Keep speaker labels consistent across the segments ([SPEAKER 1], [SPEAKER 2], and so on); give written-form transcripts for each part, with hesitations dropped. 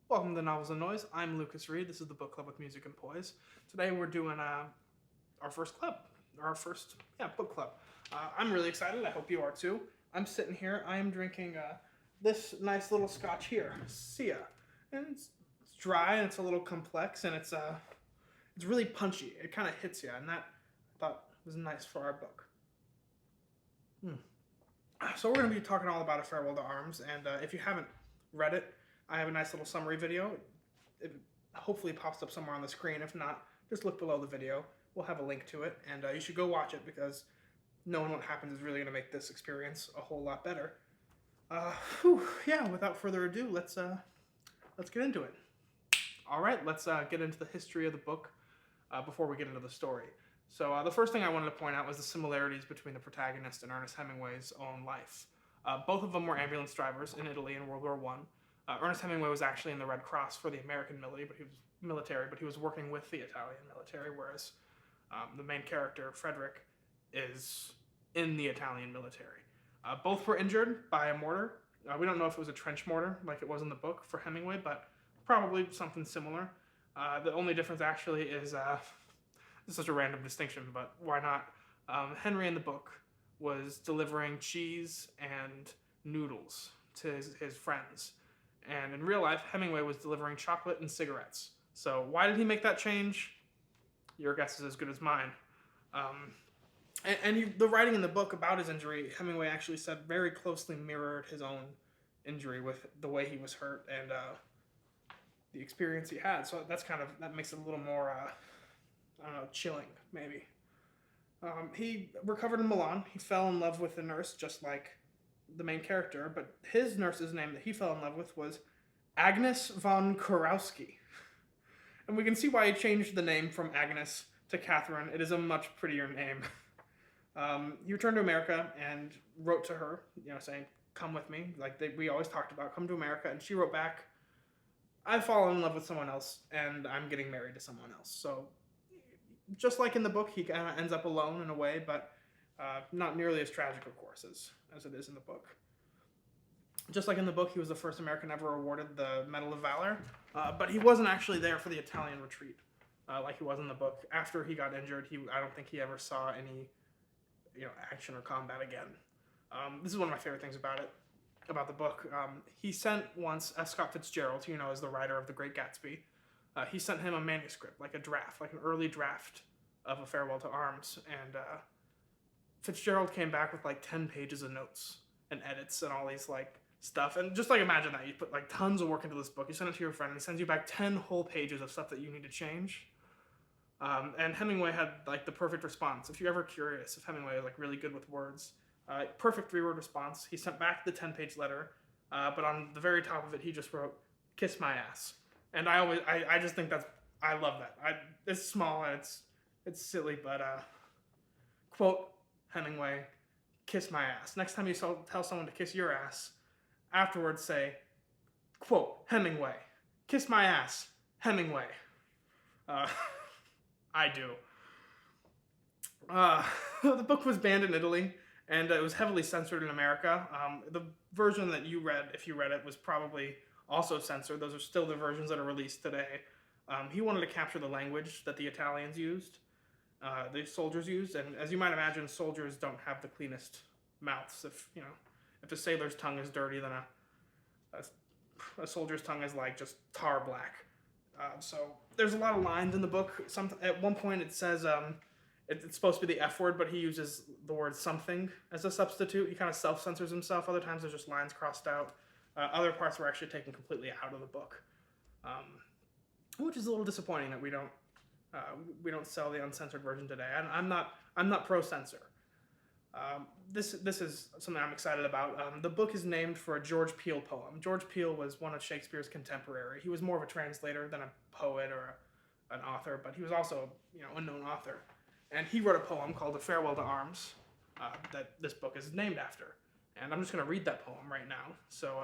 [SPEAKER 1] Welcome to Novels and Noise. I'm Lucas Reed. This is the book club with music and poise. Today we're doing our first club, our first book club. I'm really excited. I hope you are too. I'm sitting here. I am drinking this nice little scotch here, Sia, and it's dry and it's a little complex and it's really punchy. It kind of hits you, and that I thought was nice for our book. So we're going to be talking all about A Farewell to Arms, and if you haven't read it, I have a nice little summary video. It hopefully pops up somewhere on the screen. If not, just look below the video. We'll have a link to it, and you should go watch it because knowing what happens is really going to make this experience a whole lot better. Without further ado, let's get into it. All right, let's get into the history of the book before we get into the story. So the first thing I wanted to point out was the similarities between the protagonist and Ernest Hemingway's own life. Both of them were ambulance drivers in Italy in World War I. Ernest Hemingway was actually in the Red Cross for the American military, but he was working with the Italian military, whereas the main character, Frederick, is in the Italian military. Both were injured by a mortar. We don't know if it was a trench mortar like it was in the book for Hemingway, but probably something similar. The only difference actually is, this is such a random distinction, but why not? Henry in the book was delivering cheese and noodles to his friends. And in real life, Hemingway was delivering chocolate and cigarettes. So why did he make that change? Your guess is as good as mine. The writing in the book about his injury, Hemingway actually said very closely mirrored his own injury with the way he was hurt and the experience he had. So that makes it a little more, chilling, maybe. He recovered in Milan. He fell in love with a nurse, just like the main character, but his nurse's name that he fell in love with was Agnes von Kurowski. And we can see why he changed the name from Agnes to Catherine. It is a much prettier name. He returned to America and wrote to her, saying, come with me, we always talked about, come to America. And she wrote back, I've fallen in love with someone else, and I'm getting married to someone else. So, just like in the book, he kind of ends up alone in a way, but not nearly as tragic, of course, as it is in the book. Just like in the book, he was the first American ever awarded the Medal of Valor, but he wasn't actually there for the Italian retreat, like he was in the book. After he got injured, I don't think he ever saw any, action or combat again. This is one of my favorite things about the book. He sent once F. Scott Fitzgerald, who as the writer of The Great Gatsby. He sent him a manuscript, like a draft, like an early draft of A Farewell to Arms, and Fitzgerald came back with 10 pages of notes and edits and all these stuff. And just imagine that you put tons of work into this book. You send it to your friend, and he sends you back 10 whole pages of stuff that you need to change. And Hemingway had the perfect response. If you're ever curious if Hemingway is really good with words, perfect 3-word response. He sent back the 10-page letter, but on the very top of it, he just wrote, "Kiss my ass." And I just think I love that. It's small and it's silly, but quote Hemingway, "Kiss my ass." Next time you tell someone to kiss your ass, afterwards say, quote Hemingway, "Kiss my ass, Hemingway." I do. The book was banned in Italy, and it was heavily censored in America. The version that you read, if you read it, was probably also censored. Those are still the versions that are released today. He wanted to capture the language that the Italians used, the soldiers used, and as you might imagine, soldiers don't have the cleanest mouths. If a sailor's tongue is dirty, then a soldier's tongue is just tar black. So there's a lot of lines in the book. At one point it says it's supposed to be the F word, but he uses the word something as a substitute. He kind of self-censors himself. Other times there's just lines crossed out. Other parts were actually taken completely out of the book, which is a little disappointing that we don't sell the uncensored version today. I'm not pro censor. This is something I'm excited about. The book is named for a George Peele poem. George Peele was one of Shakespeare's contemporary. He was more of a translator than a poet or an author, but he was also a known author. And he wrote a poem called A Farewell to Arms that this book is named after. And I'm just going to read that poem right now. So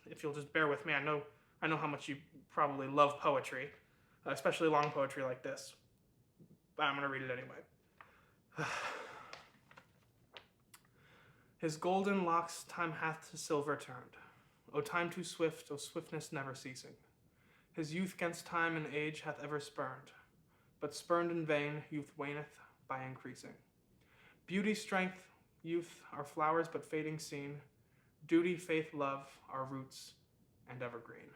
[SPEAKER 1] if you'll just bear with me, I know how much you probably love poetry, especially long poetry like this. But I'm going to read it anyway. His golden locks time hath to silver turned. O time too swift, O swiftness never ceasing. His youth 'gainst time and age hath ever spurned, but spurned in vain, youth waneth by increasing. Beauty, strength, youth are flowers but fading seen. Duty, faith, love are roots and evergreen.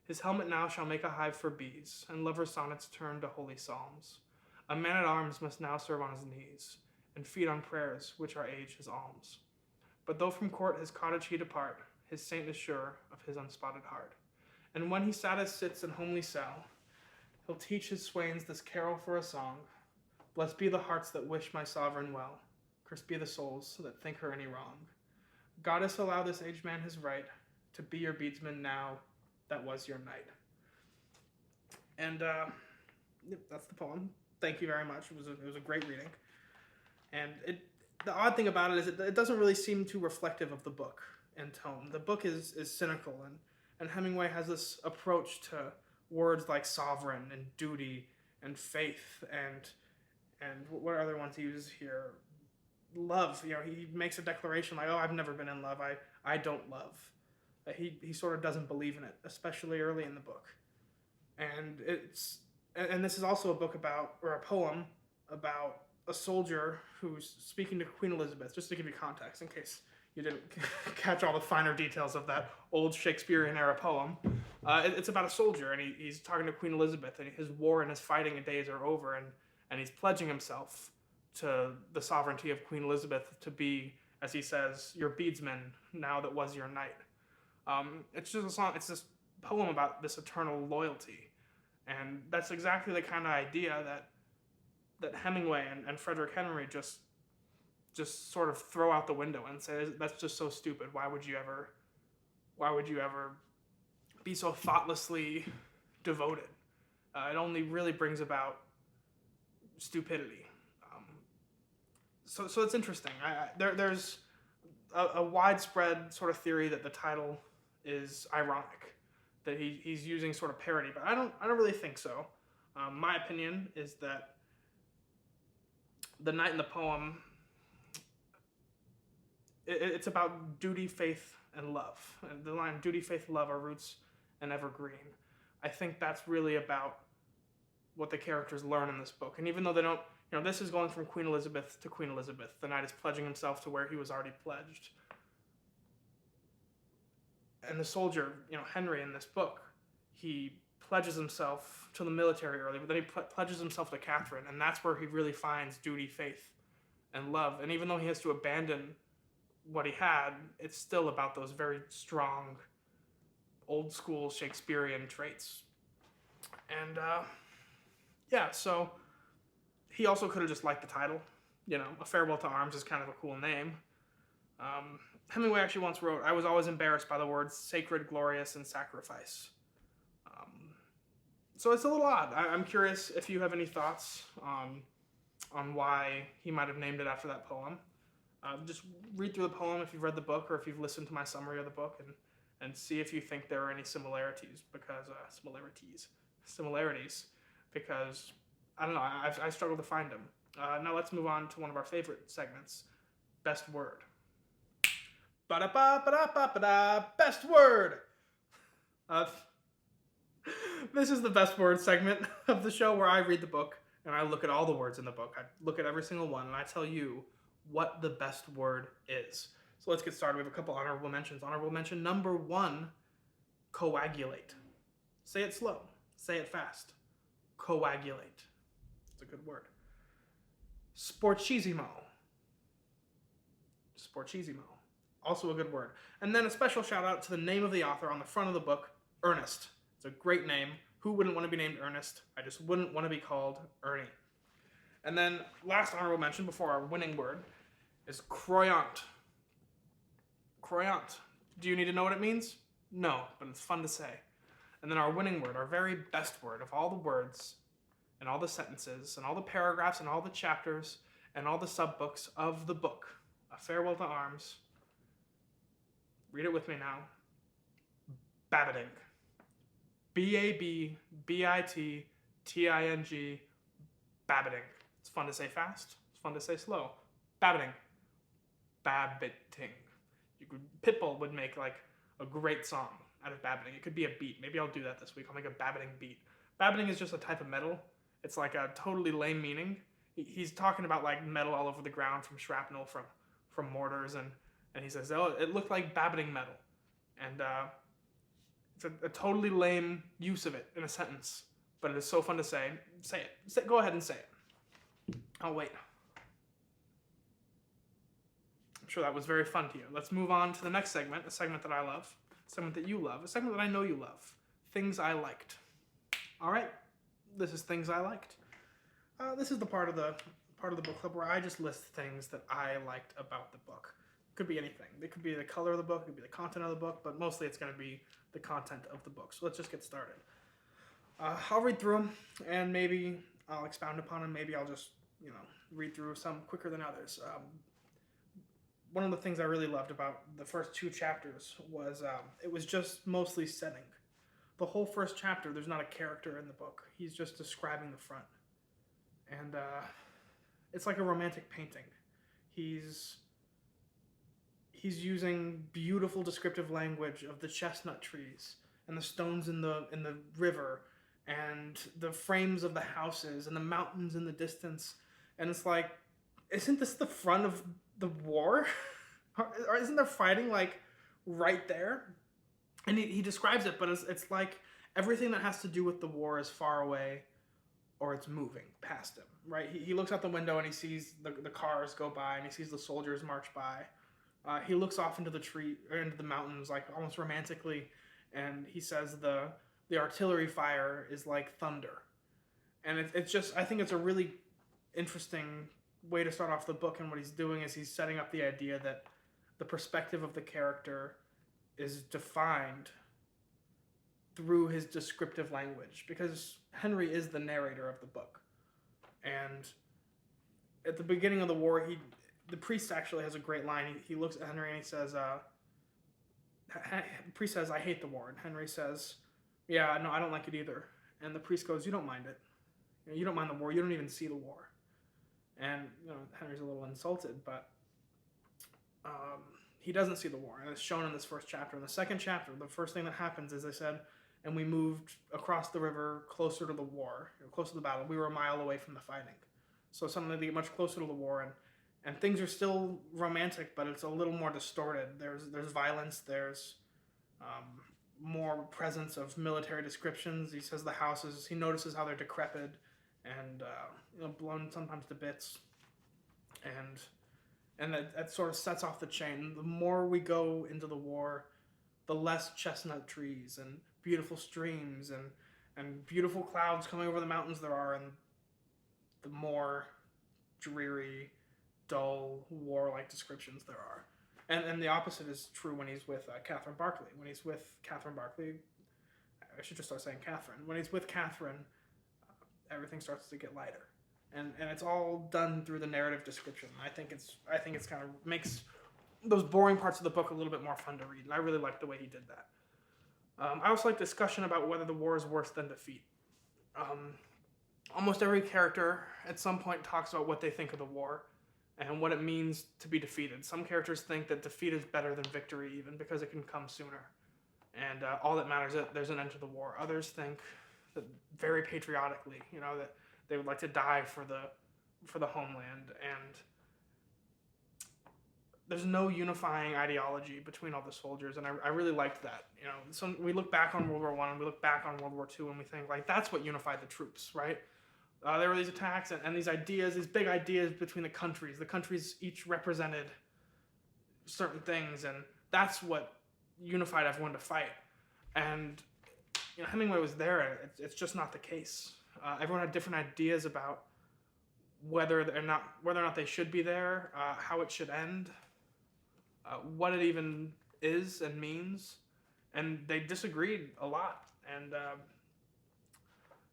[SPEAKER 1] His helmet now shall make a hive for bees, and lover sonnets turn to holy psalms. A man-at-arms must now serve on his knees, and feed on prayers which are age his alms. But though from court his cottage he depart, his saint is sure of his unspotted heart. And when he saddest sits in homely cell, he'll teach his swains this carol for a song. Blessed be the hearts that wish my sovereign well, cursed be the souls that think her any wrong. Goddess, allow this aged man his right to be your beadsman now that was your night. And that's the poem. Thank you very much. It was a great reading. And the odd thing about it is it doesn't really seem too reflective of the book in tone. The book is cynical, and Hemingway has this approach to words like sovereign and duty and faith and what other ones he uses here? Love. He makes a declaration like, oh, I've never been in love. I don't love. He sort of doesn't believe in it, especially early in the book. And this is also a poem about a soldier who's speaking to Queen Elizabeth, just to give you context, in case you didn't catch all the finer details of that old Shakespearean-era poem. It's about a soldier, and he's talking to Queen Elizabeth, and his war and his fighting days are over, and he's pledging himself to the sovereignty of Queen Elizabeth to be, as he says, your beadsman now that was your knight. It's just a song. It's this poem about this eternal loyalty, and that's exactly the kind of idea that Hemingway and Frederick Henry just sort of throw out the window and say that's just so stupid. Why would you ever be so thoughtlessly devoted? It only really brings about stupidity. So it's interesting. There's a widespread sort of theory that the title is ironic, that he's using sort of parody, but I don't really think so. My opinion is that the knight in the poem, it's about duty, faith, and love. And the line, duty, faith, love are roots and evergreen. I think that's really about what the characters learn in this book. And even though they don't, this is going from Queen Elizabeth to Queen Elizabeth. The knight is pledging himself to where he was already pledged. And the soldier, Henry in this book, he pledges himself to the military early, but then he pledges himself to Catherine, and that's where he really finds duty, faith, and love. And even though he has to abandon what he had, it's still about those very strong, old-school Shakespearean traits. And, so he also could have just liked the title. A Farewell to Arms is kind of a cool name. Hemingway actually once wrote, I was always embarrassed by the words sacred, glorious, and sacrifice. So it's a little odd. I'm curious if you have any thoughts on why he might have named it after that poem. Just read through the poem if you've read the book or if you've listened to my summary of the book and see if you think there are any similarities because I don't know, I struggle to find them. Now let's move on to one of our favorite segments, Best Word. Ba-da-ba-ba-da-ba-ba-da, Best Word! This is the Best Word segment of the show where I read the book and I look at all the words in the book. I look at every single one and I tell you what the best word is. So let's get started. We have a couple honorable mentions. Honorable mention number 1, coagulate. Say it slow. Say it fast. Coagulate. It's a good word. Sportissimo. Sportissimo. Also a good word. And then a special shout out to the name of the author on the front of the book, Ernest. It's a great name. Who wouldn't want to be named Ernest? I just wouldn't want to be called Ernie. And then last honorable mention before our winning word is croyant. Croyant. Do you need to know what it means? No, but it's fun to say. And then our winning word, our very best word of all the words and all the sentences and all the paragraphs and all the chapters and all the subbooks of the book, A Farewell to Arms. Read it with me now. Babbiting. B-A-B-B-I-T-T-I-N-G. Babbiting. It's fun to say fast. It's fun to say slow. Babbiting. Babbiting. Pitbull would make like a great song out of babbiting. It could be a beat. Maybe I'll do that this week. I'll make a babbiting beat. Babbiting is just a type of metal. It's like a totally lame meaning. He's talking about like metal all over the ground from shrapnel, from mortars, and he says, oh, it looked like babbiting metal. And it's a totally lame use of it in a sentence, but it is so fun to say. Say it. Go ahead and say it. I'll wait. I'm sure that was very fun to you. Let's move on to the next segment, a segment that I love, a segment that you love, a segment that I know you love. Things I liked. All right, this is Things I Liked. This is the part of the book club where I just list things that I liked about the book. It could be anything. It could be the color of the book, it could be the content of the book, but mostly it's going to be the content of the book. So let's just get started. I'll read through them, and maybe I'll expound upon them. Maybe I'll just, read through some quicker than others. One of the things I really loved about the first 2 chapters was it was just mostly setting. The whole first chapter, there's not a character in the book. He's just describing the front. And it's like a romantic painting. He's using beautiful descriptive language of the chestnut trees and the stones in the river and the frames of the houses and the mountains in the distance. And it's like, isn't this the front of the war? Or isn't there fighting like right there? And he describes it, but it's like everything that has to do with the war is far away or it's moving past him, right? He looks out the window and he sees the cars go by and he sees the soldiers march by. He looks off into into the mountains, like almost romantically, and he says the artillery fire is like thunder. And it's just, I think it's a really interesting way to start off the book, and what he's doing is he's setting up the idea that the perspective of the character is defined through his descriptive language, because Henry is the narrator of the book. And at the beginning of the war, the priest actually has a great line. He looks at Henry and he says, the priest says, "I hate the war." And Henry says, "Yeah, no, I don't like it either." And the priest goes, "You don't mind it. You don't mind the war. You don't even see the war." And Henry's a little insulted, but he doesn't see the war, and it's shown in this first chapter. In the second chapter, the first thing that happens is, they said, and we moved across the river closer to the war, closer to the battle. We were a mile away from the fighting. So suddenly they get much closer to the war, and things are still romantic, but it's a little more distorted. There's violence, there's more presence of military descriptions. He says the houses, he notices how they're decrepit and blown sometimes to bits. And that sort of sets off the chain. The more we go into the war, the less chestnut trees and beautiful streams and beautiful clouds coming over the mountains there are, and the more dreary, dull, warlike descriptions there are. And the opposite is true when he's with Catherine Barclay. When he's with Catherine Barclay, I should just start saying Catherine. When he's with Catherine, everything starts to get lighter. And it's all done through the narrative description. I think it's kind of makes those boring parts of the book a little bit more fun to read, and I really like the way he did that. I also like discussion about whether the war is worse than defeat. Almost every character at some point talks about what they think of the war and what it means to be defeated. Some characters think that defeat is better than victory, even because it can come sooner, and all that matters is that there's an end to the war. Others think that very patriotically, that they would like to die for the homeland, and there's no unifying ideology between all the soldiers, and I really liked that. So we look back on World War I and we look back on World War II, and we think like that's what unified the troops, right? There were these attacks and these ideas, these big ideas between the countries. The countries each represented certain things, and that's what unified everyone to fight. And Hemingway was there. It's just not the case. Everyone had different ideas about whether or not they should be there, how it should end, what it even is and means, and they disagreed a lot. And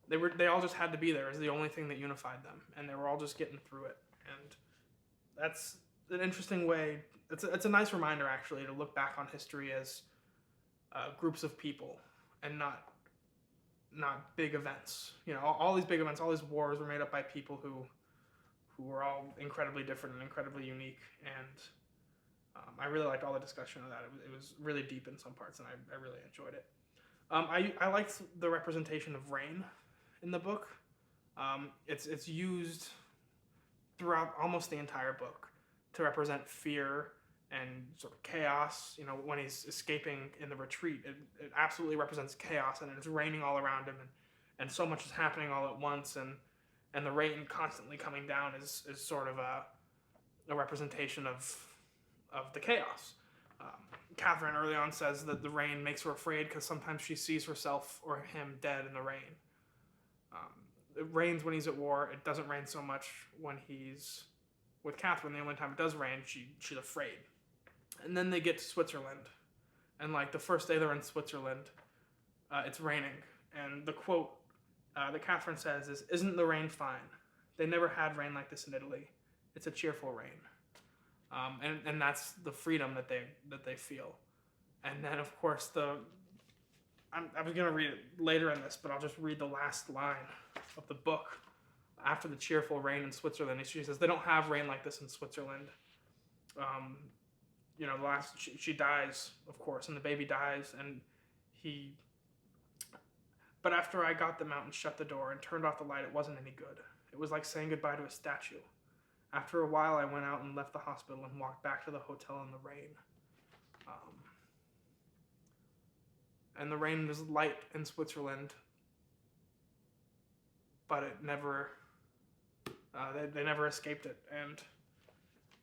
[SPEAKER 1] they all just had to be there is the only thing that unified them, and they were all just getting through it. And that's an interesting way. It's a nice reminder, actually, to look back on history as groups of people and not big events. All these big events, all these wars were made up by people who were all incredibly different and incredibly unique. And I really liked all the discussion of that. It was really deep in some parts, and I really enjoyed it. I liked the representation of rain in the book. It's used throughout almost the entire book to represent fear and sort of chaos. When he's escaping in the retreat, it absolutely represents chaos, and it's raining all around him, and so much is happening all at once, and the rain constantly coming down is sort of a representation of the chaos. Catherine early on says that the rain makes her afraid because sometimes she sees herself or him dead in the rain. It rains when he's at war. It doesn't rain so much when he's with Catherine. The only time it does rain, she's afraid. And then they get to Switzerland. And like the first day they're in Switzerland, it's raining. And the quote that Catherine says is, "Isn't the rain fine? They never had rain like this in Italy. It's a cheerful rain." And that's the freedom that they feel. And then of course I was going to read it later in this, but I'll just read the last line of the book. After the cheerful rain in Switzerland, she says, "They don't have rain like this in Switzerland." She dies, of course, and the baby dies, and but after I got them out and shut the door and turned off the light, it wasn't any good. It was like saying goodbye to a statue. After a while, I went out and left the hospital and walked back to the hotel in the rain. And the rain was light in Switzerland, but it never, they never escaped it. And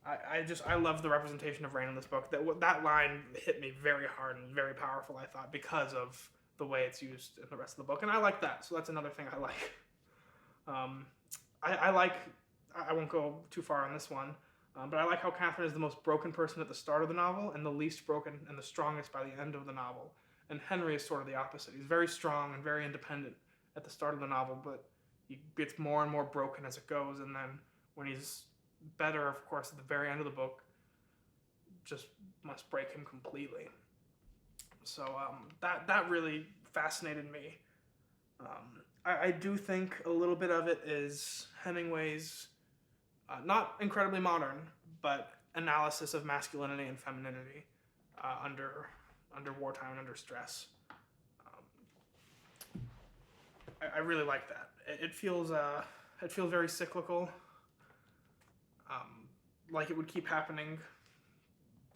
[SPEAKER 1] I love the representation of rain in this book. That line hit me very hard and very powerful, I thought, because of the way it's used in the rest of the book. And I like that, so that's another thing I like. I won't go too far on this one, but I like how Catherine is the most broken person at the start of the novel and the least broken and the strongest by the end of the novel. And Henry is sort of the opposite. He's very strong and very independent at the start of the novel, but he gets more and more broken as it goes, and then when he's better, of course, at the very end of the book, just must break him completely. So that really fascinated me. I do think a little bit of it is Hemingway's not incredibly modern, but analysis of masculinity and femininity under wartime and under stress. I really like that. It feels very cyclical. Like it would keep happening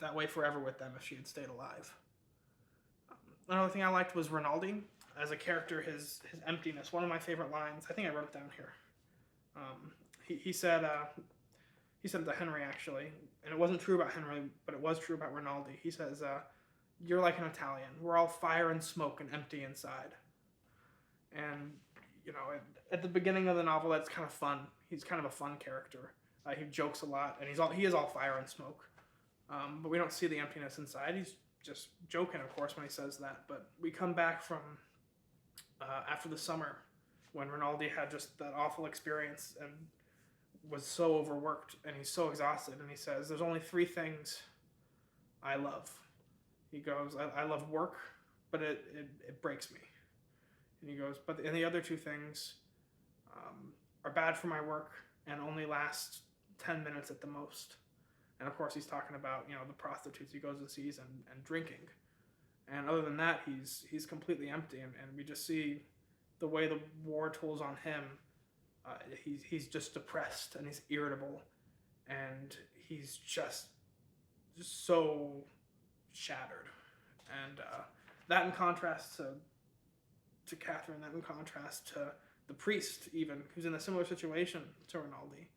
[SPEAKER 1] that way forever with them if she had stayed alive. Another thing I liked was Rinaldi as a character, his emptiness. One of my favorite lines, I think I wrote it down here. He said to Henry, actually, and it wasn't true about Henry, but it was true about Rinaldi. He says, "You're like an Italian. We're all fire and smoke and empty inside." And, at the beginning of the novel, that's kind of fun. He's kind of a fun character. He jokes a lot, and he is all fire and smoke. But we don't see the emptiness inside. He's just joking, of course, when he says that. But we come back from after the summer, when Rinaldi had just that awful experience and was so overworked, and he's so exhausted, and he says, "There's only 3 things I love." He goes, I love work, but it breaks me. And he goes, and the other 2 things are bad for my work and only last 10 minutes at the most. And of course he's talking about, the prostitutes he goes and sees and drinking. And other than that, he's completely empty, and we just see the way the war tolls on him. He's just depressed, and he's irritable, and he's just so shattered. And that in contrast to Catherine, that in contrast to the priest, even, who's in a similar situation to Rinaldi.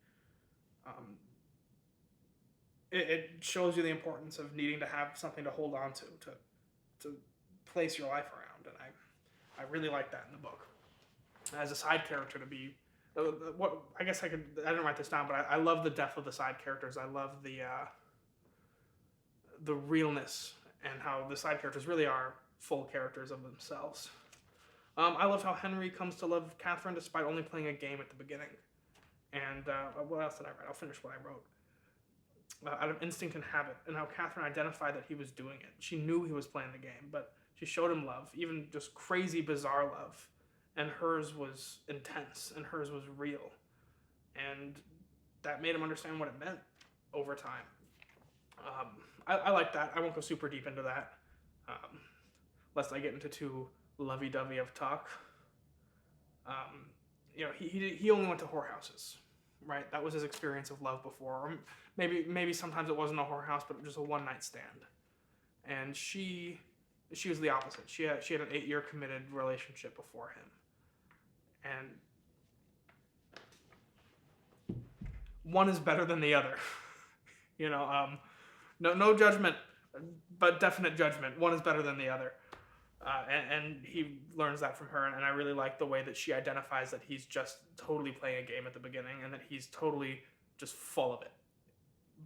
[SPEAKER 1] It shows you the importance of needing to have something to hold on to place your life around, and I really like that in the book. As a side character to be, I didn't write this down, but I love the depth of the side characters. I love the realness and how the side characters really are full characters of themselves. I love how Henry comes to love Catherine despite only playing a game at the beginning. And what else did I write? I'll finish what I wrote. Out of instinct and habit, and how Catherine identified that he was doing it. She knew he was playing the game, but she showed him love, even just crazy, bizarre love. And hers was intense, and hers was real. And that made him understand what it meant over time. I like that. I won't go super deep into that, lest I get into too lovey-dovey of talk. He only went to whorehouses, right? That was his experience of love before. Or maybe sometimes it wasn't a whorehouse, but just a one-night stand. And she was the opposite. She had an 8-year committed relationship before him, and one is better than the other. No judgment, but definite judgment. One is better than the other. And he learns that from her, and I really like the way that she identifies that he's just totally playing a game at the beginning, and that he's totally just full of it.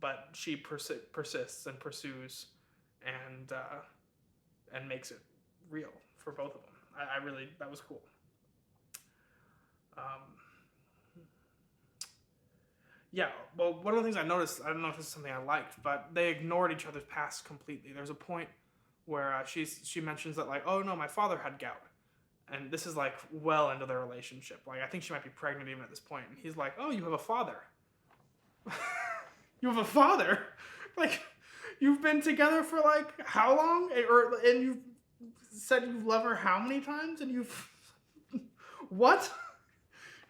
[SPEAKER 1] But she persists and pursues, and makes it real for both of them. That was cool. Yeah, well, one of the things I noticed, I don't know if this is something I liked, but they ignored each other's past completely. There's a point where she mentions that, like, oh no, my father had gout, and this is like well into their relationship. Like, I think she might be pregnant even at this point, and he's like, oh, you have a father. You have a father? Like, you've been together for like how long? And you've said you love her how many times? And you've what?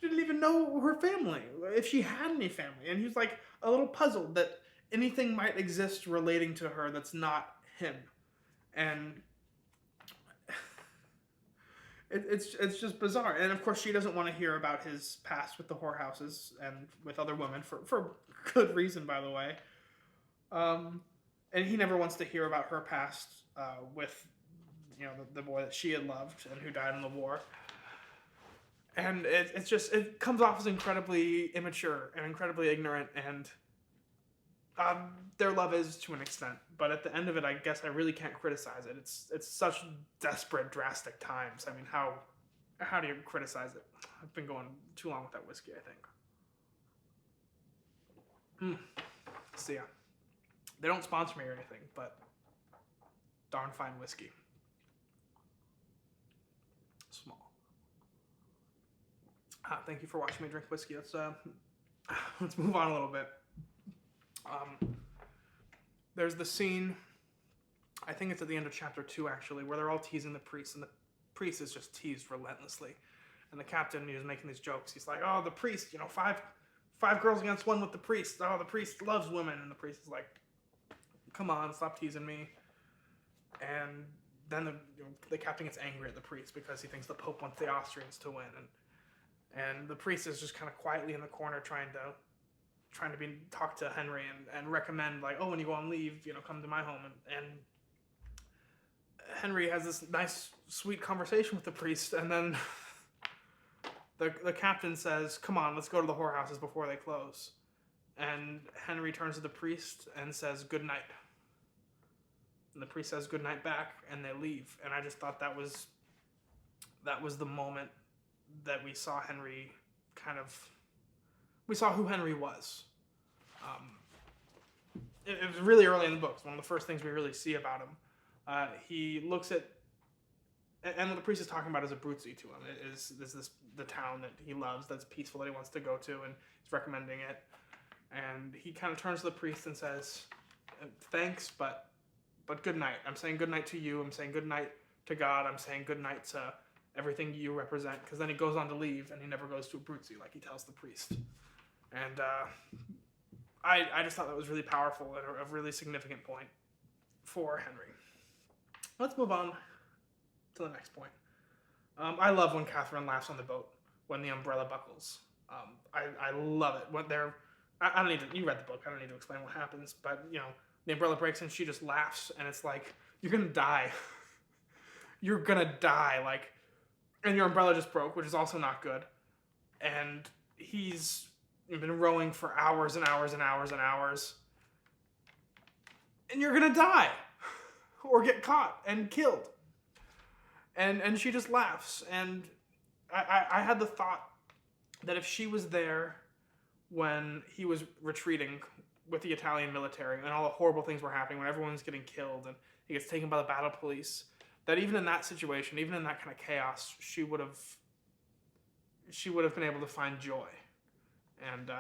[SPEAKER 1] You didn't even know her family, if she had any family. And he's like a little puzzled that anything might exist relating to her that's not him. And it's just bizarre. And of course, she doesn't want to hear about his past with the whorehouses and with other women for good reason, by the way. And he never wants to hear about her past with the boy that she had loved and who died in the war. And it comes off as incredibly immature and incredibly ignorant, and their love is to an extent, but at the end of it, I guess I really can't criticize it. It's such desperate, drastic times. I mean, how do you criticize it? I've been going too long with that whiskey, I think. So yeah, they don't sponsor me or anything, but darn fine whiskey. Small. Thank you for watching me drink whiskey. Let's move on a little bit. There's the scene, I think it's at the end of chapter 2 actually, where they're all teasing the priest, and the priest is just teased relentlessly. And the captain, he was making these jokes. He's like, oh, the priest, five girls against one with the priest. Oh, the priest loves women. And the priest is like, come on, stop teasing me. And then the captain gets angry at the priest because he thinks the Pope wants the Austrians to win. And the priest is just kind of quietly in the corner trying to talk to Henry and recommend, like, oh, when you go on leave, come to my home. And Henry has this nice, sweet conversation with the priest, and then the captain says, come on, let's go to the whorehouses before they close. And Henry turns to the priest and says, good night. And the priest says good night back, and they leave. And I just thought that was the moment that we saw Henry we saw who Henry was. It was really early in the book. It's one of the first things we really see about him. He looks at, and what the priest is talking about is Abruzzi to him. It is the town that he loves, that's peaceful, that he wants to go to, and he's recommending it. And he kind of turns to the priest and says, thanks, but good night. I'm saying good night to you. I'm saying good night to God. I'm saying good night to everything you represent. Because then he goes on to leave, and he never goes to Abruzzi like he tells the priest. And I just thought that was really powerful and a really significant point for Henry. Let's move on to the next point. I love when Catherine laughs on the boat when the umbrella buckles. I love it. When I don't need to, you read the book, I don't need to explain what happens, but the umbrella breaks and she just laughs, and it's like, you're gonna die. You're gonna die, like, and your umbrella just broke, which is also not good. And he's been rowing for hours and hours and hours and hours, and you're gonna die or get caught and killed. And she just laughs. And I had the thought that if she was there when he was retreating with the Italian military and all the horrible things were happening, when everyone's getting killed and he gets taken by the battle police, that even in that situation, even in that kind of chaos, she would have been able to find joy and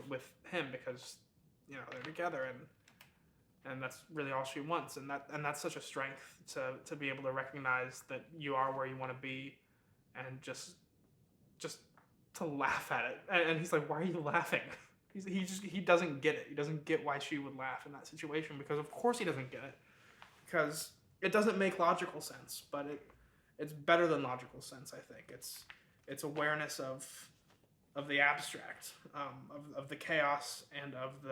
[SPEAKER 1] with him, because they're together. and that's really all she wants. And that's such a strength to be able to recognize that you are where you want to be, and just to laugh at it. And he's like, "Why are you laughing?" He doesn't get it. He doesn't get why she would laugh in that situation, because of course he doesn't get it, because it doesn't make logical sense. But it's better than logical sense. I think it's awareness of the abstract, of the chaos, and of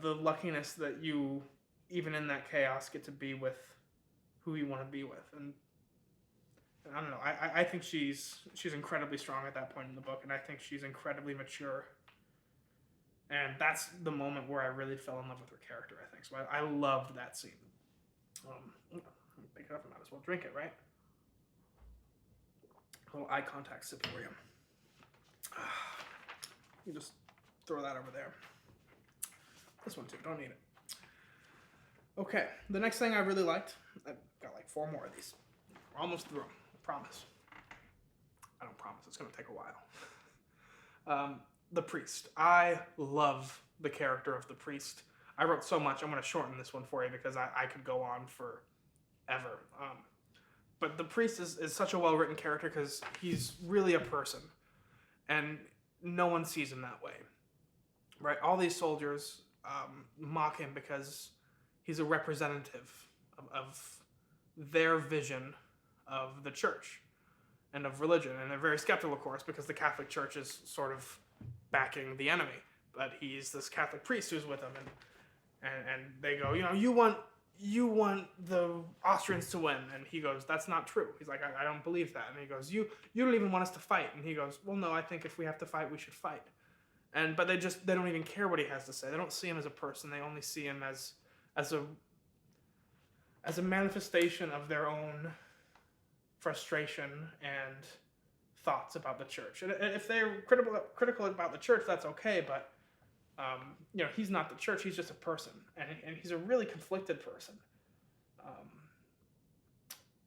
[SPEAKER 1] the luckiness that you, even in that chaos, get to be with who you want to be with. And I don't know. I think she's incredibly strong at that point in the book, and I think she's incredibly mature. And that's the moment where I really fell in love with her character, I think. So I loved that scene. Pick it up, I might as well drink it, right? A little eye contact sip for you. You just throw that over there. This one too, don't need it. Okay, the next thing I really liked, I've got like 4 more of these. We're almost through, I promise. I don't promise, it's gonna take a while. The priest. I love the character of the priest. I wrote so much, I'm gonna shorten this one for you because I could go on forever. But the priest is such a well-written character because he's really a person, and no one sees him that way, right? All these soldiers mock him because he's a representative of their vision of the church and of religion, and they're very skeptical, of course, because the Catholic Church is sort of backing the enemy, but he's this Catholic priest who's with them, and they go, you want the Austrians to win. And he goes, that's not true. He's like, I don't believe that. And he goes, you don't even want us to fight. And he goes, well, no, I think if we have to fight, we should fight. But they don't even care what he has to say. They don't see him as a person. They only see him as a manifestation of their own frustration and thoughts about the church. And if they're critical about the church, that's okay, but he's not the church. He's just a person, and he's a really conflicted person.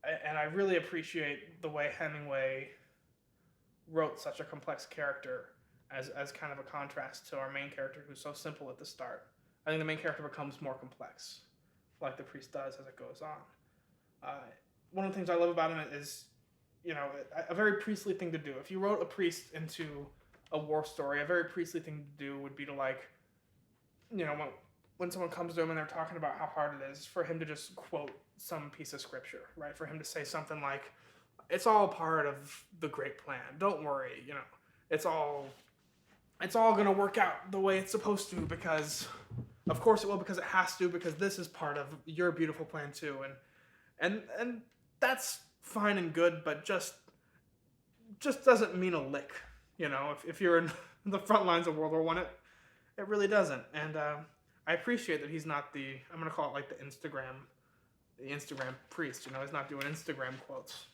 [SPEAKER 1] And I really appreciate the way Hemingway wrote such a complex character as kind of a contrast to our main character, who's so simple at the start. I think the main character becomes more complex, like the priest does as it goes on. One of the things I love about him is, a very priestly thing to do. If you wrote a priest into a war story, a very priestly thing to do would be to, like, when someone comes to him and they're talking about how hard it is, for him to just quote some piece of scripture, right? For him to say something like, it's all part of the great plan. Don't worry, it's all going to work out the way it's supposed to, because of course it will, because it has to, because this is part of your beautiful plan too. And that's fine and good, but just doesn't mean a lick. If you're in the front lines of World War I, it really doesn't. And I appreciate that he's not I'm going to call it like the Instagram priest. He's not doing Instagram quotes.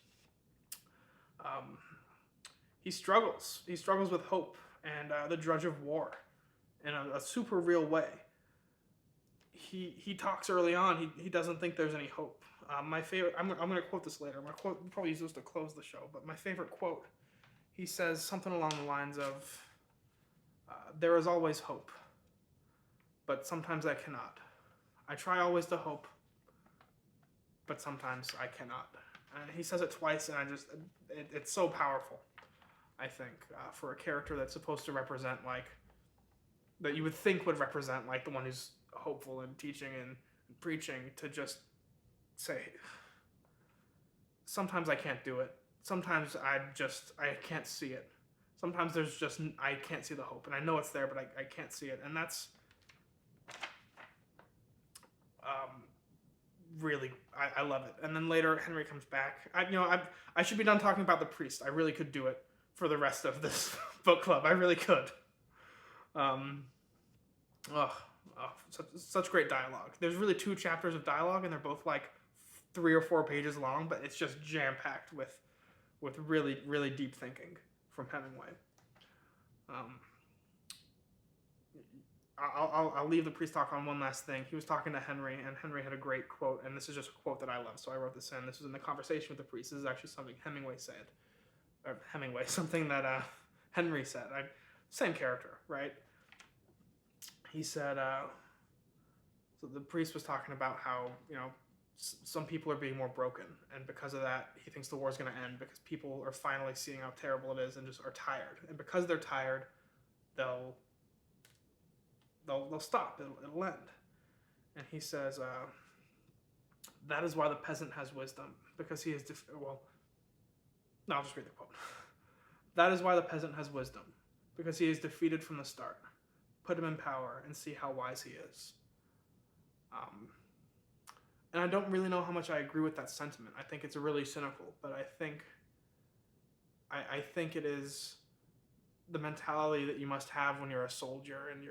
[SPEAKER 1] He struggles. He struggles with hope and the drudge of war in a super real way. He talks early on. He doesn't think there's any hope. My favorite. I'm going to quote this later. I'm going to probably use this to close the show. But my favorite quote. He says something along the lines of, there is always hope, but sometimes I cannot. I try always to hope, but sometimes I cannot. And he says it twice, and it's so powerful, I think, for a character that's supposed to represent, that you would think would represent, the one who's hopeful and teaching and preaching, to just say, sometimes I can't do it. Sometimes I can't see it. Sometimes I can't see the hope, and I know it's there, but I can't see it. And that's really, I love it. And then later Henry comes back. I should be done talking about the priest. I really could do it for the rest of this book club. I really could. Such great dialogue. There's really 2 chapters of dialogue, and they're both 3 or 4 pages long, but it's just jam-packed with really, really deep thinking from Hemingway. I'll leave the priest talk on one last thing. He was talking to Henry, and Henry had a great quote, and this is just a quote that I love, so I wrote this in. This was in the conversation with the priest. This is actually something Hemingway said. Something that Henry said. Same character, right? he said, so the priest was talking about how, some people are being more broken, and because of that, he thinks the war is going to end because people are finally seeing how terrible it is and just are tired. And because they're tired, they'll stop. It'll end. And he says, that is why the peasant has wisdom, because he is no, I'll just read the quote. That is why the peasant has wisdom, because he is defeated from the start. Put him in power and see how wise he is. And I don't really know how much I agree with that sentiment. I think it's really cynical, but I think it is the mentality that you must have when you're a soldier and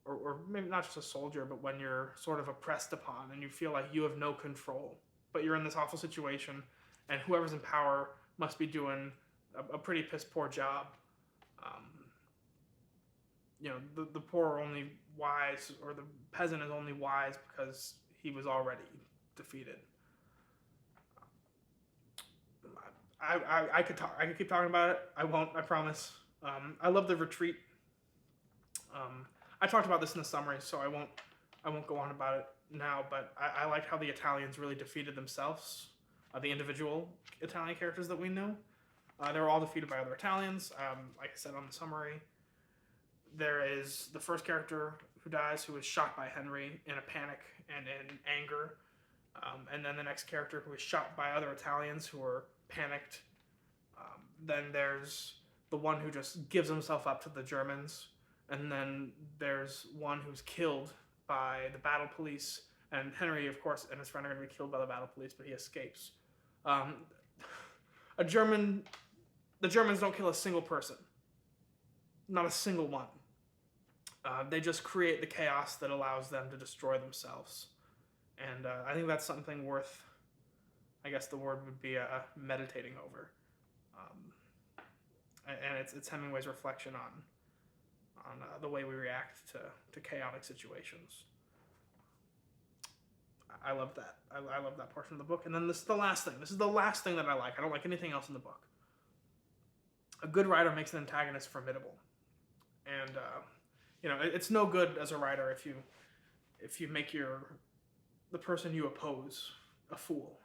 [SPEAKER 1] or maybe not just a soldier, but when you're sort of oppressed upon and you feel like you have no control, but you're in this awful situation, and whoever's in power must be doing a pretty piss poor job. The poor are only wise, or the peasant is only wise because he was already defeated. I could talk. I could keep talking about it. I won't. I promise. I love the retreat. I talked about this in the summary, so I won't go on about it now. But I liked how the Italians really defeated themselves. The individual Italian characters that we know, they were all defeated by other Italians. Like I said on the summary, there is the first character who dies, who is shot by Henry in a panic and in anger. And then the next character who is shot by other Italians who are panicked. Then there's the one who just gives himself up to the Germans. And then there's one who's killed by the battle police. And Henry, of course, and his friend are going to be killed by the battle police, but he escapes. The Germans don't kill a single person. Not a single one. They just create the chaos that allows them to destroy themselves. And I think that's something worth, I guess the word would be meditating over. And it's Hemingway's reflection on the way we react to chaotic situations. I love that. I love that portion of the book. And then this is the last thing. This is the last thing that I like. I don't like anything else in the book. A good writer makes an antagonist formidable. And, it's no good as a writer if you make the person you oppose a fool.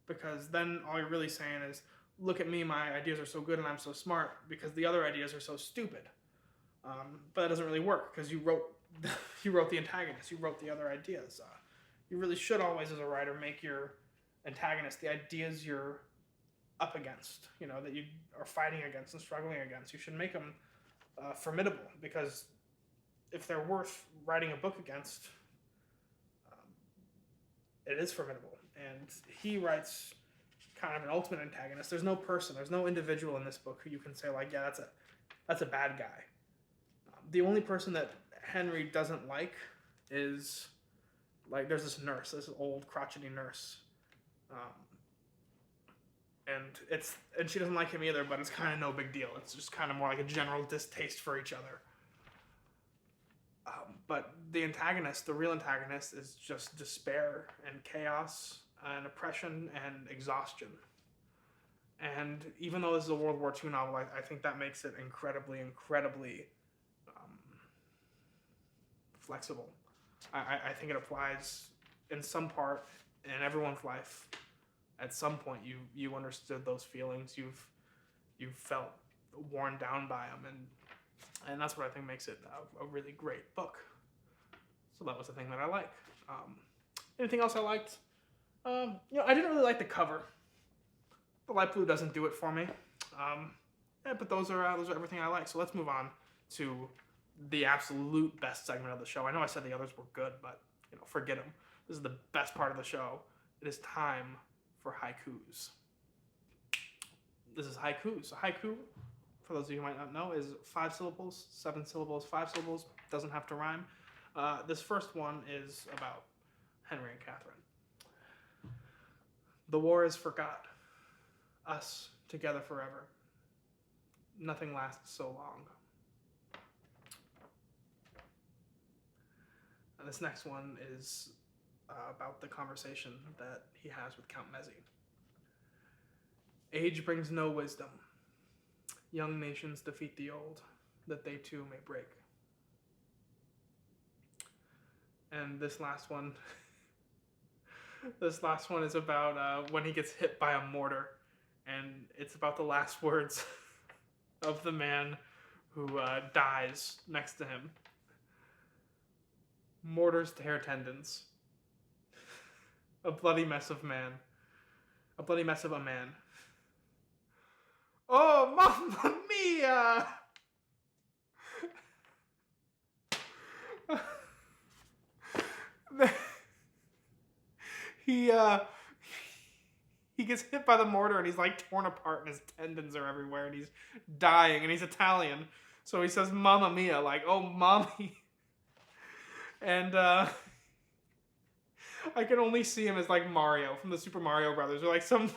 [SPEAKER 1] Because then all you're really saying is, look at me, my ideas are so good and I'm so smart, because the other ideas are so stupid. But that doesn't really work, because you wrote the antagonist, you wrote the other ideas. You really should always, as a writer, make your antagonist the ideas you're up against, that you are fighting against and struggling against. You should make them formidable, because if they're worth writing a book against, it is formidable. And he writes kind of an ultimate antagonist. There's no person, there's no individual in this book who you can say, like, yeah, that's a bad guy. The only person that Henry doesn't like is, like, there's this nurse, this old crotchety nurse. And she doesn't like him either, but it's kind of no big deal. It's just kind of more like a general distaste for each other. But the antagonist, the real antagonist, is just despair and chaos and oppression and exhaustion. And even though this is a World War II novel, I think that makes it incredibly, incredibly flexible. I think it applies in some part in everyone's life. At some point, you understood those feelings. You've felt worn down by them, and that's what I think makes it a really great book. So that was the thing that I like. Anything else I liked? I didn't really like the cover. The light blue doesn't do it for me. But those are everything I like. So let's move on to the absolute best segment of the show. I know I said the others were good, but forget them. This is the best part of the show. It is time for haikus. This is haikus. A haiku, for those of you who might not know, is 5 syllables, 7 syllables, 5 syllables. Doesn't have to rhyme. This first one is about Henry and Catherine. The war is forgot. Us together forever. Nothing lasts so long. And this next one is about the conversation that he has with Count Mezzi. Age brings no wisdom. Young nations defeat the old, that they too may break. And this last one is about when he gets hit by a mortar, and it's about the last words of the man who dies next to him. Mortars tear tendons. A bloody mess of man. A bloody mess of a man. Oh, mamma mia! he gets hit by the mortar and he's like torn apart and his tendons are everywhere and he's dying and he's Italian. So he says mamma mia, like, oh mommy. And I can only see him as like Mario from the Super Mario Brothers, or like some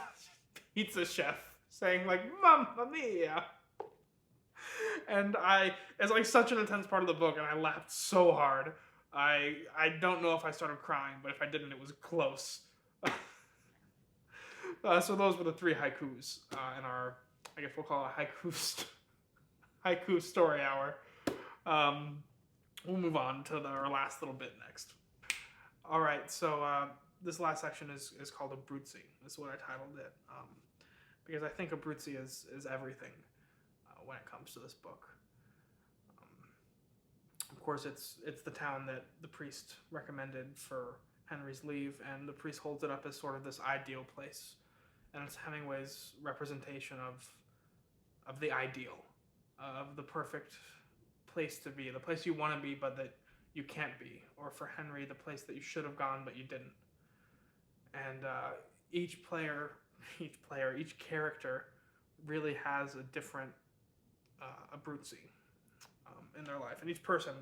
[SPEAKER 1] pizza chef saying like mamma mia. And it's like such an intense part of the book, and I laughed so hard. I don't know if I started crying, but if I didn't, it was close. So those were the 3 haikus in our, I guess we'll call it haiku story hour. We'll move on to our last little bit next. All right, so this last section is called Abruzzi. That's what I titled it, because I think Abruzzi is everything when it comes to this book. Of course, it's the town that the priest recommended for Henry's leave, and the priest holds it up as sort of this ideal place, and it's Hemingway's representation of the ideal, of the perfect place to be, the place you want to be but that you can't be, or for Henry, the place that you should have gone but you didn't. And each character really has a different Abruzzi in their life, and each person,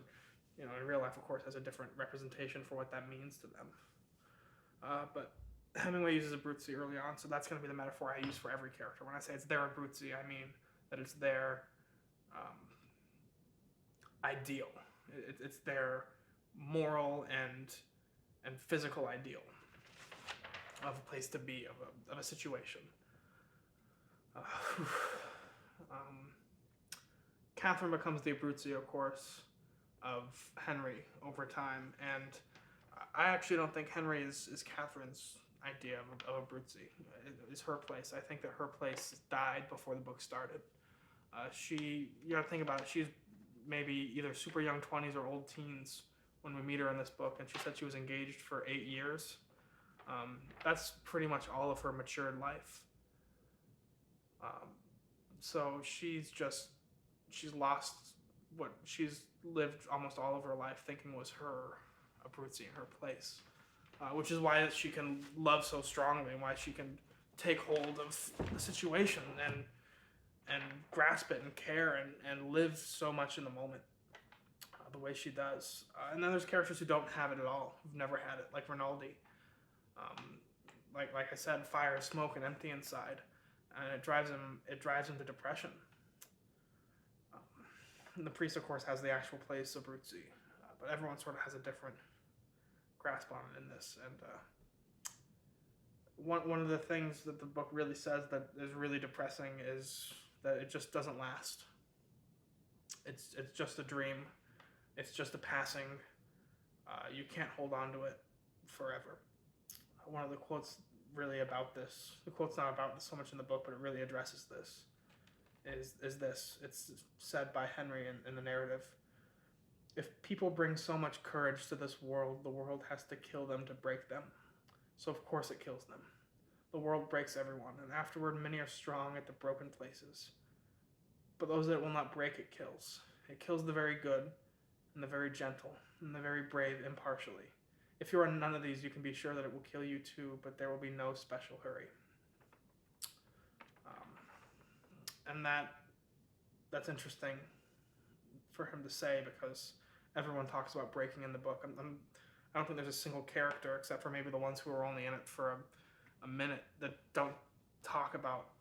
[SPEAKER 1] in real life, of course, has a different representation for what that means to them. But Hemingway uses Abruzzi early on, so that's going to be the metaphor I use for every character. When I say it's their Abruzzi, I mean that it's their ideal. It's their moral and physical ideal of a place to be, of a situation. Catherine becomes the Abruzzi, of course, of Henry over time, and I actually don't think Henry is Catherine's idea of Abruzzi. It is her place. I think that her place died before the book started. You gotta think about it, she's maybe either super young 20s or old teens when we meet her in this book, and she said she was engaged for 8 years. That's pretty much all of her matured life. So she's lost what she's lived almost all of her life thinking was her Abruzzi and her place, which is why she can love so strongly and why she can take hold of the situation and grasp it and care and live so much in the moment the way she does. And then there's characters who don't have it at all, who've never had it, like Rinaldi. Like I said, fire, smoke, and empty inside, and it drives him to depression. And the priest, of course, has the actual place Abruzzi, but everyone sort of has a different grasp on it in this. And one of the things that the book really says that is really depressing is that it just doesn't last. It's just a dream. It's just a passing. You can't hold on to it forever. One of the quotes really about this, the quote's not about this so much in the book, but it really addresses this, is this. It's said by Henry in the narrative. If people bring so much courage to this world, the world has to kill them to break them. So of course it kills them. The world breaks everyone, and afterward many are strong at the broken places. But those that will not break it kills. It kills the very good, and the very gentle, and the very brave impartially. If you are none of these, you can be sure that it will kill you too, but there will be no special hurry. And that's interesting for him to say, because everyone talks about breaking in the book. I don't think there's a single character, except for maybe the ones who are only in it for a minute, that don't talk about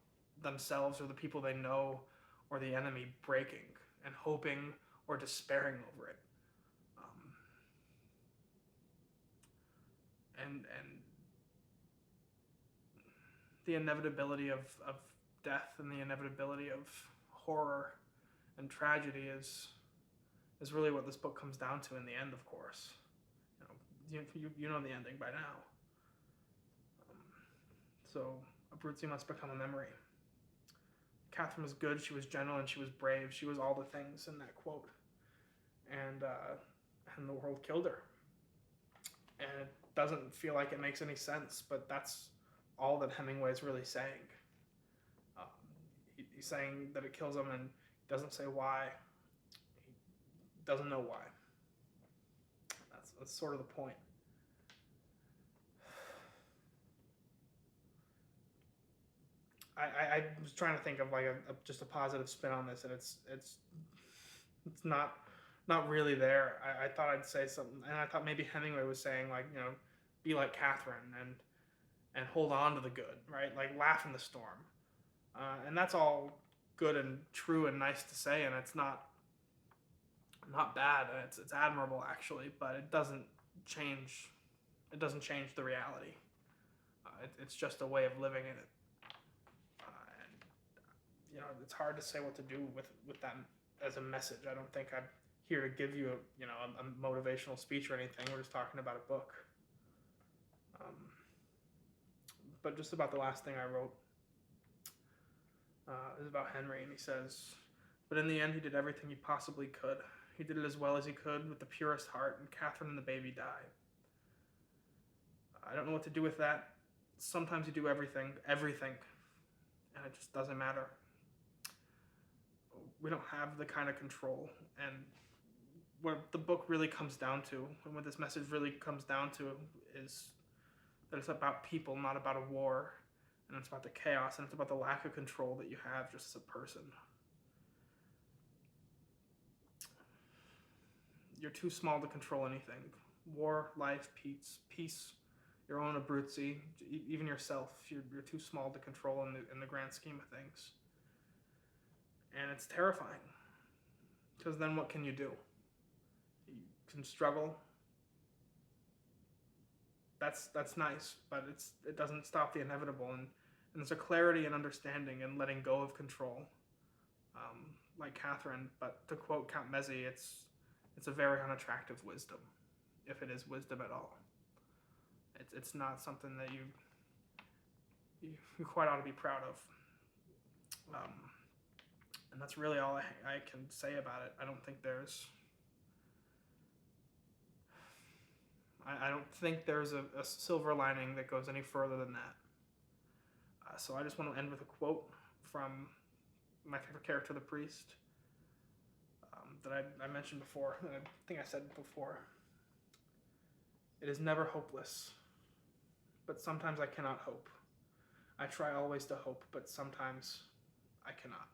[SPEAKER 1] themselves or the people they know or the enemy breaking and hoping or despairing over it. And the inevitability of death and the inevitability of horror and tragedy is really what this book comes down to in the end, of course. You know the ending by now. So Abruzzi must become a memory. Catherine was good, she was gentle, and she was brave. She was all the things in that quote. And the world killed her. And it doesn't feel like it makes any sense, but that's all that Hemingway is really saying. Um, he's saying that it kills him, and he doesn't say why. He doesn't know why. That's sort of the point. I was trying to think of like just a positive spin on this, and it's not really there. I thought I'd say something, and I thought maybe Hemingway was saying like, be like Catherine and hold on to the good, right? Like laugh in the storm, and that's all good and true and nice to say, and it's not bad, and it's admirable actually, but it doesn't change the reality. It's just a way of living in it. It's hard to say what to do with that as a message. I don't think I'm here to give you a motivational speech or anything. We're just talking about a book. But just about the last thing I wrote is about Henry, and he says, "But in the end, he did everything he possibly could. He did it as well as he could with the purest heart, and Catherine and the baby died. I don't know what to do with that. Sometimes you do everything, and it just doesn't matter. We don't have the kind of control, and what the book really comes down to, and what this message really comes down to, is that it's about people, not about a war, and it's about the chaos, and it's about the lack of control that you have just as a person. You're too small to control anything. War, life, peace, your own Abruzzi, even yourself, you're too small to control in the grand scheme of things. And it's terrifying, because then what can you do? You can struggle. That's nice, but it doesn't stop the inevitable, and there's a clarity and understanding and letting go of control, like Catherine. But to quote Count Mezzi, it's a very unattractive wisdom, if it is wisdom at all. It's not something that you quite ought to be proud of. And that's really all I can say about it. I don't think there's a silver lining that goes any further than that. So I just want to end with a quote from my favorite character, the priest, that I mentioned before, that I think I said before. "It is never hopeless, but sometimes I cannot hope. I try always to hope, but sometimes I cannot."